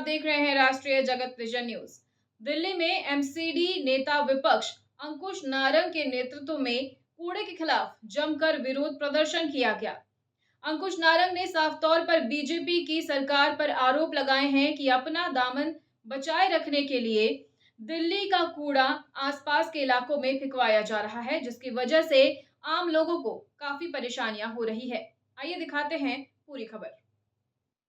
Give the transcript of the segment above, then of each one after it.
देख रहे हैं राष्ट्रीय जगत विजन न्यूज। दिल्ली में एमसीडी नेता विपक्ष अंकुश नारंग के नेतृत्व में कूड़े के खिलाफ जमकर विरोध प्रदर्शन किया गया। अंकुश नारंग ने साफ तौर पर बीजेपी की सरकार पर आरोप लगाए हैं कि अपना दामन बचाए रखने के लिए दिल्ली का कूड़ा आसपास के इलाकों में फेंकवाया जा रहा है, जिसकी वजह से आम लोगों को काफी परेशानियां हो रही है। आइए दिखाते हैं पूरी खबर।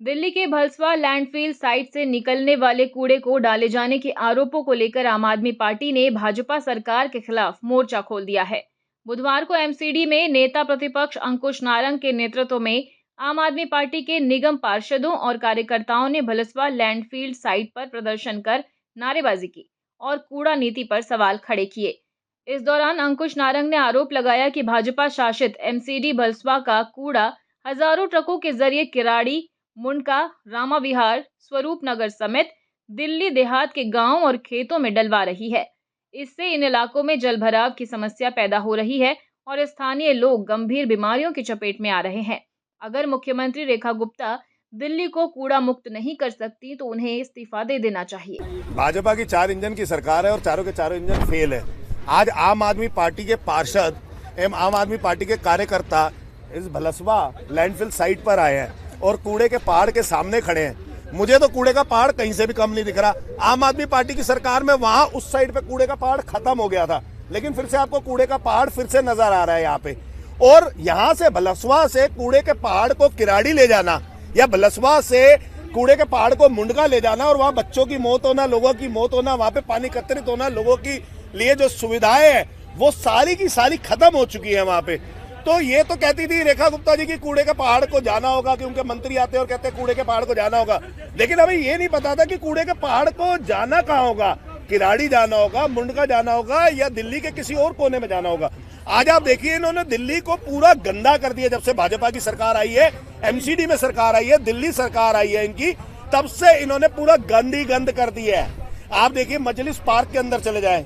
दिल्ली के भलसवा लैंडफिल साइट से निकलने वाले कूड़े को डाले जाने के आरोपों को लेकर आम आदमी पार्टी ने भाजपा सरकार के खिलाफ मोर्चा खोल दिया है। बुधवार को एमसीडी में नेता प्रतिपक्ष अंकुश नारंग के नेतृत्व में आम आदमी पार्टी के निगम पार्षदों और कार्यकर्ताओं ने भलसवा लैंडफील्ड साइट पर प्रदर्शन कर नारेबाजी की और कूड़ा नीति पर सवाल खड़े किए। इस दौरान अंकुश नारंग ने आरोप लगाया कि भाजपा शासित एमसीडी भलसवा का कूड़ा हजारों ट्रकों के जरिए किराड़ी, मुंडका, रामा विहार, स्वरूप नगर समेत दिल्ली देहात के गांव और खेतों में डलवा रही है। इससे इन इलाकों में जलभराव की समस्या पैदा हो रही है और स्थानीय लोग गंभीर बीमारियों की चपेट में आ रहे हैं। अगर मुख्यमंत्री रेखा गुप्ता दिल्ली को कूड़ा मुक्त नहीं कर सकती तो उन्हें इस्तीफा दे देना चाहिए। भाजपा की 4 इंजन की सरकार है और चारों के चारों इंजन फेल है। आज आम आदमी पार्टी के पार्षद एवं आम आदमी पार्टी के कार्यकर्ता इस भलसवा लैंडफिल साइट पर आए हैं और कूड़े के पहाड़ के सामने खड़े हैं। मुझे तो कूड़े का पहाड़ कहीं से भी कम नहीं दिख रहा। आम आदमी पार्टी की सरकार में वहां उस साइड पे कूड़े का पहाड़ खत्म हो गया था, लेकिन फिर से आपको कूड़े का पहाड़ फिर से नजर आ रहा है यहाँ पे। और यहाँ से भलसवा से कूड़े के पहाड़ को किराड़ी ले जाना या भलसवा से कूड़े के पहाड़ को मुंडका ले जाना और वहाँ बच्चों की मौत होना, लोगों की मौत होना, वहाँ पे पानी एकत्रित होना, लोगों की लिए जो सुविधाएं हैं वो सारी की सारी खत्म हो चुकी है वहाँ पे। तो ये तो कहती थी रेखा गुप्ता जी की कूड़े के पहाड़ को जाना होगा, कि उनके मंत्री आते हैं और कहते हैं कूड़े के पहाड़ को जाना होगा, लेकिन हमें ये नहीं पता था कि कूड़े के पहाड़ को जाना कहाँ होगा। किराड़ी जाना होगा, मुंडका जाना होगा या दिल्ली के किसी और कोने में जाना होगा। आज आप देखिए इन्होंने दिल्ली को पूरा गंदा कर दिया। जब से भाजपा की सरकार आई है, एमसीडी में सरकार आई है, दिल्ली सरकार आई है इनकी, तब से इन्होंने पूरा गंद ही गंद कर दिया है। आप देखिए मजलिस पार्क के अंदर चले जाए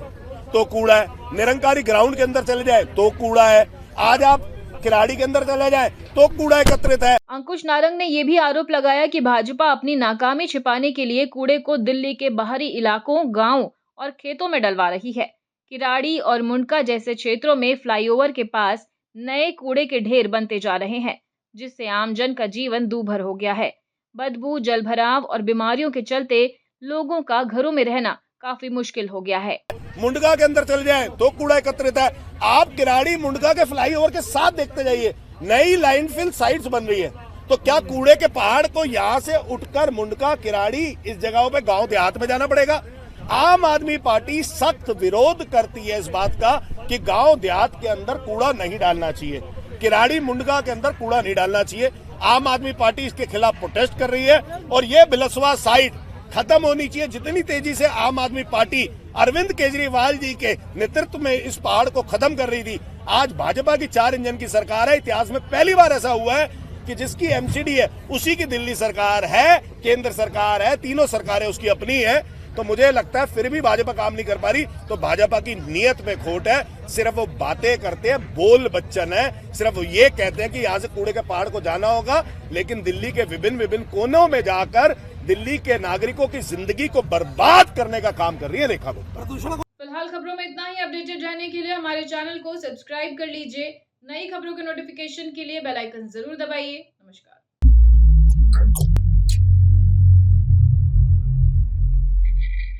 तो कूड़ा है, निरंकारी ग्राउंड के अंदर चले जाए तो कूड़ा है, आज आप किराड़ी के अंदर चले जाए तो कूड़ा एकत्रित है। अंकुश नारंग ने यह भी आरोप लगाया कि भाजपा अपनी नाकामी छिपाने के लिए कूड़े को दिल्ली के बाहरी इलाकों, गांव और खेतों में डलवा रही है। किराड़ी और मुंडका जैसे क्षेत्रों में फ्लाईओवर के पास नए कूड़े के ढेर बनते जा रहे हैं, जिससे आमजन का जीवन दूभर हो गया है। बदबू, जलभराव और बीमारियों के चलते लोगों का घरों में रहना काफी मुश्किल हो गया है। मुंडका के अंदर चले जाए तो कूड़ा एकत्रित है। आप किराड़ी मुंडका के फ्लाईओवर के साथ देखते जाइए, नई लैंडफिल साइट्स बन रही है। तो क्या कूड़े के पहाड़ को यहाँ से उठकर मुंडका, किराड़ी इस जगहों पे गांव देहात में जाना पड़ेगा? आम आदमी पार्टी सख्त विरोध करती है इस बात का कि गांव देहात के अंदर कूड़ा नहीं डालना चाहिए, किराड़ी मुंडका के अंदर कूड़ा नहीं डालना चाहिए। आम आदमी पार्टी इसके खिलाफ प्रोटेस्ट कर रही है और ये भलसवा साइट खत्म होनी चाहिए। जितनी तेजी से आम आदमी पार्टी अरविंद केजरीवाल जी के नेतृत्व में इस पहाड़ को खत्म कर रही थी, आज भाजपा की 4 इंजन की सरकार है। इतिहास में पहली बार ऐसा हुआ है कि जिसकी एमसीडी है उसी की दिल्ली सरकार है, केंद्र सरकार है, तीनों सरकारें उसकी अपनी है। तो मुझे लगता है फिर भी भाजपा काम नहीं कर पा रही, तो भाजपा की नीयत में खोट है। सिर्फ वो बातें करते हैं, बोल बच्चन है, सिर्फ वो ये कहते हैं कि यहाँ से कूड़े के पहाड़ को जाना होगा, लेकिन दिल्ली के विभिन्न कोनों में जाकर दिल्ली के नागरिकों की जिंदगी को बर्बाद करने का काम कर रही है रेखा गुप्ता। फिलहाल खबरों में इतना ही। अपडेटेड रहने के लिए हमारे चैनल को सब्सक्राइब कर लीजिए। नई खबरों के नोटिफिकेशन के लिए बेल आइकन जरूर दबाइए। नमस्कार।